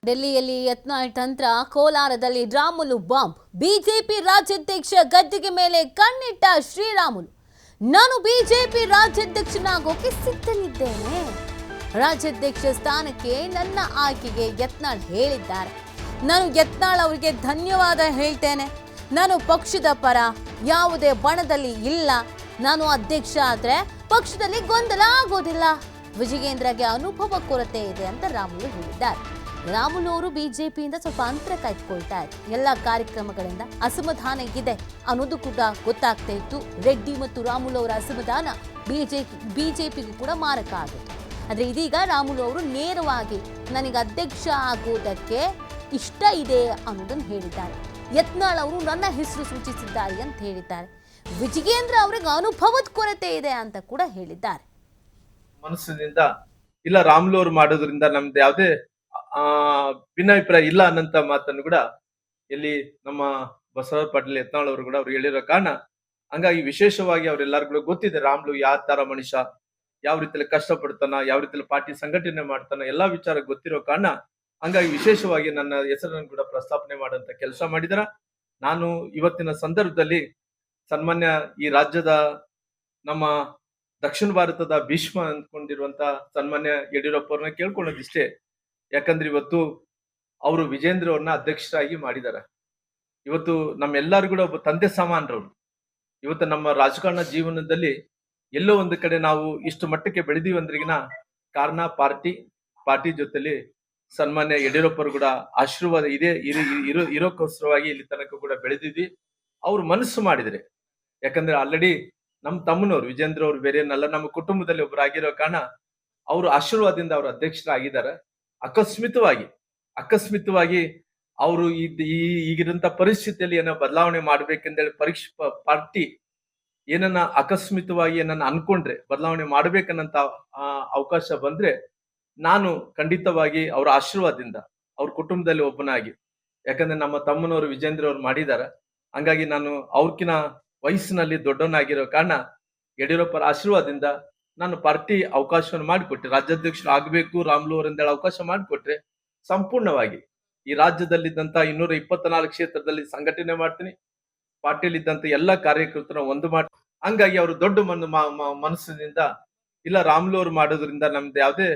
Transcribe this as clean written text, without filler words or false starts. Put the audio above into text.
ಡೆಲ್ಲಿಯಲ್ಲಿ ಯತ್ನಾಳ್ ತಂತ್ರ, ಕೋಲಾರದಲ್ಲಿ Ramulu bomb. BJP ರಾಜ್ಯಾಧ್ಯಕ್ಷ ಗದ್ದಿಗೆ ಮೇಲೆ ಕಣ್ಣಿಟ್ಟ ಶ್ರೀರಾಮುಲು. ನಾನು ಬಿಜೆಪಿ ರಾಜ್ಯಾಧ್ಯಕ್ಷನಾಗೋಕೆ ಸಿದ್ಧನಿದ್ದೇನೆ. ರಾಜ್ಯಾಧ್ಯಕ್ಷ ಸ್ಥಾನಕ್ಕೆ ನನ್ನ ಆಯ್ಕೆಗೆ ಯತ್ನಾಳ್ ಹೇಳಿದ್ದಾರೆ. ನಾನು ಯತ್ನಾಳ್ ಅವರಿಗೆ ಧನ್ಯವಾದ ಹೇಳ್ತೇನೆ. ನಾನು ಪಕ್ಷದ ಪರ, ಯಾವುದೇ ಬಣದಲ್ಲಿ ಇಲ್ಲ. ನಾನು ಅಧ್ಯಕ್ಷ ಆದರೆ ಪಕ್ಷದಲ್ಲಿ ಗೊಂದಲ ಆಗೋದಿಲ್ಲ. ವಿಜಯೇಂದ್ರಗೆ ಅನುಭವ ಕೊರತೆ ಇದೆ ಅಂತ ರಾಮುಲು ಹೇಳಿದ್ದಾರೆ. ರಾಮುಲು ಅವರು ಬಿಜೆಪಿಯಿಂದ ಸ್ವಲ್ಪ ಅಂತರ ಕಾಯ್ದುಕೊಳ್ತಾ ಇದ್ರು. ಎಲ್ಲ ಕಾರ್ಯಕ್ರಮಗಳಿಂದ ಅಸಮಾಧಾನ ಇದೆ ಅನ್ನೋದು ಕೂಡ ಗೊತ್ತಾಗ್ತಾ ಇತ್ತು. ರೆಡ್ಡಿ ಮತ್ತು ರಾಮುಲು ಅವರ ಅಸಮಾಧಾನ ಬಿಜೆಪಿಗೂ ಕೂಡ ಮಾರಕ ಆಗಿತ್ತು. ಆದರೆ ಇದೀಗ ರಾಮುಲು ಅವರು ನೇರವಾಗಿ ನನಗೆ ಅಧ್ಯಕ್ಷ ಆಗೋದಕ್ಕೆ ಇಷ್ಟ ಇದೆ ಅನ್ನೋದನ್ನು ಹೇಳಿದ್ದಾರೆ. ಯತ್ನಾಳ್ ಅವರು ನನ್ನ ಹೆಸರು ಸೂಚಿಸಿದ್ದಾರೆ ಅಂತ ಹೇಳಿದ್ದಾರೆ. ವಿಜಯೇಂದ್ರ ಅವರಿಗೆ ಅನುಭವದ ಕೊರತೆ ಇದೆ ಅಂತ ಕೂಡ ಹೇಳಿದ್ದಾರೆ. ಮನಸ್ಸಿನಿಂದ ಇಲ್ಲ, ರಾಮುಲು ಅವರು ಮಾಡೋದ್ರಿಂದ ನಮ್ದು ಯಾವುದೇ ಭಿನ್ನಾಭಿಪ್ರಾಯ ಇಲ್ಲ ಅನ್ನಂತ ಮಾತನ್ನು ಕೂಡ ಇಲ್ಲಿ ನಮ್ಮ ಬಸವರಾಜ ಪಾಟೀಲ್ ಯತ್ನಾಳ್ ಅವರು ಕೂಡ ಅವ್ರು ಹೇಳಿರೋ ಕಾರಣ, ಹಂಗಾಗಿ ವಿಶೇಷವಾಗಿ ಅವ್ರೆಲ್ಲರಿಗೂ ಗೊತ್ತಿದೆ ರಾಮುಲು ಯಾವ ತರ ಮನುಷ್ಯ, ಯಾವ ರೀತಿಯಲ್ಲಿ ಕಷ್ಟಪಡ್ತಾನ, ಯಾವ ರೀತಿಯಲ್ಲಿ ಪಾರ್ಟಿ ಸಂಘಟನೆ ಮಾಡ್ತಾನ, ಎಲ್ಲಾ ವಿಚಾರ ಗೊತ್ತಿರೋ ಕಾರಣ ಹಂಗಾಗಿ ವಿಶೇಷವಾಗಿ ನನ್ನ ಹೆಸರನ್ನು ಕೂಡ ಪ್ರಸ್ತಾಪನೆ ಮಾಡಂತ ಕೆಲಸ ಮಾಡಿದಾರ. ನಾನು ಇವತ್ತಿನ ಸಂದರ್ಭದಲ್ಲಿ ಸನ್ಮಾನ್ಯ ಈ ರಾಜ್ಯದ ನಮ್ಮ ದಕ್ಷಿಣ ಭಾರತದ ಭೀಷ್ಮ ಅಂದ್ಕೊಂಡಿರುವಂತ ಸನ್ಮಾನ್ಯ ಯಡಿಯೂರಪ್ಪ ಅವ್ರನ್ನ ಕೇಳ್ಕೊಳ್ಳೋದಿಷ್ಟೇ. ಯಾಕಂದ್ರೆ ಇವತ್ತು ಅವರು ವಿಜೇಂದ್ರ ಅವ್ರನ್ನ ಅಧ್ಯಕ್ಷರಾಗಿ ಮಾಡಿದ್ದಾರೆ. ಇವತ್ತು ನಮ್ಮೆಲ್ಲರಿಗೂ ಕೂಡ ಒಬ್ಬ ತಂದೆ ಸಮಾನರವ್ರು. ಇವತ್ತು ನಮ್ಮ ರಾಜಕಾರಣ ಜೀವನದಲ್ಲಿ ಎಲ್ಲೋ ಒಂದು ಕಡೆ ನಾವು ಇಷ್ಟು ಮಟ್ಟಕ್ಕೆ ಬೆಳೆದೀವಿ ಅಂದ್ರಿಗಿನ ಕಾರಣ ಪಾರ್ಟಿ ಜೊತೆಲಿ ಸನ್ಮಾನ್ಯ ಯಡಿಯೂರಪ್ಪರು ಕೂಡ ಆಶೀರ್ವಾದ ಇದೆ ಇರೋಕ್ಕೋಸ್ಕರವಾಗಿ ಇಲ್ಲಿ ತನಕ ಕೂಡ ಬೆಳೆದಿದ್ವಿ. ಅವ್ರು ಮನಸ್ಸು ಮಾಡಿದ್ರೆ, ಯಾಕಂದ್ರೆ ಆಲ್ರೆಡಿ ನಮ್ಮ ತಮ್ಮನವ್ರು ವಿಜೇಂದ್ರ ಅವ್ರು ಬೇರೆ ಏನಲ್ಲ, ನಮ್ಮ ಕುಟುಂಬದಲ್ಲಿ ಒಬ್ಬರಾಗಿರೋ ಕಾರಣ ಅವರು ಆಶೀರ್ವಾದದಿಂದ ಅವರು ಅಧ್ಯಕ್ಷರಾಗಿದ್ದಾರೆ. ಅಕಸ್ಮಿತವಾಗಿ ಅವರು ಈಗಿರಂತ ಪರಿಸ್ಥಿತಿಯಲ್ಲಿ ಏನೋ ಬದಲಾವಣೆ ಮಾಡ್ಬೇಕಂದೇಳಿ ಪಾರ್ಟಿ ಏನನ್ನ ಅಕಸ್ಮಿತವಾಗಿ ಏನನ್ನ ಅನ್ಕೊಂಡ್ರೆ ಬದಲಾವಣೆ ಮಾಡ್ಬೇಕನ್ನಂತ ಅವಕಾಶ ಬಂದ್ರೆ ನಾನು ಖಂಡಿತವಾಗಿ ಅವರ ಆಶೀರ್ವಾದದಿಂದ ಅವ್ರ ಕುಟುಂಬದಲ್ಲಿ ಒಬ್ಬನಾಗಿ, ಯಾಕಂದ್ರೆ ನಮ್ಮ ತಮ್ಮನವರು ವಿಜೇಂದ್ರ ಅವ್ರು ಮಾಡಿದಾರ, ಹಂಗಾಗಿ ನಾನು ಅವ್ರಕಿನ ವಯಸ್ಸಿನಲ್ಲಿ ದೊಡ್ಡವನಾಗಿರೋ ಕಾರಣ ಯಡಿಯೂರಪ್ಪರ ಆಶೀರ್ವಾದದಿಂದ ನಾನು ಪಾರ್ಟಿ ಅವಕಾಶವನ್ನು ಮಾಡಿಕೊಟ್ಟೆ. ರಾಜ್ಯಾಧ್ಯಕ್ಷರು ಆಗ್ಬೇಕು ರಾಮುಲು ಅವರಿಂದೇಳಿ ಅವಕಾಶ ಮಾಡಿಕೊಟ್ರೆ ಸಂಪೂರ್ಣವಾಗಿ ಈ ರಾಜ್ಯದಲ್ಲಿದ್ದಂತ 224 ಕ್ಷೇತ್ರದಲ್ಲಿ ಸಂಘಟನೆ ಮಾಡ್ತೀನಿ. ಪಾರ್ಟಿಯಲ್ಲಿದ್ದಂತ ಎಲ್ಲಾ ಕಾರ್ಯಕರ್ತರನ್ನ ಒಂದು ಮಾಡ್ತೀನಿ. ಹಂಗಾಗಿ ಅವರು ದೊಡ್ಡ ಮನಸ್ಸಿನಿಂದ ಇಲ್ಲ, ರಾಮುಲು ಅವರು ಮಾಡೋದ್ರಿಂದ ನಮ್ದು ಯಾವುದೇ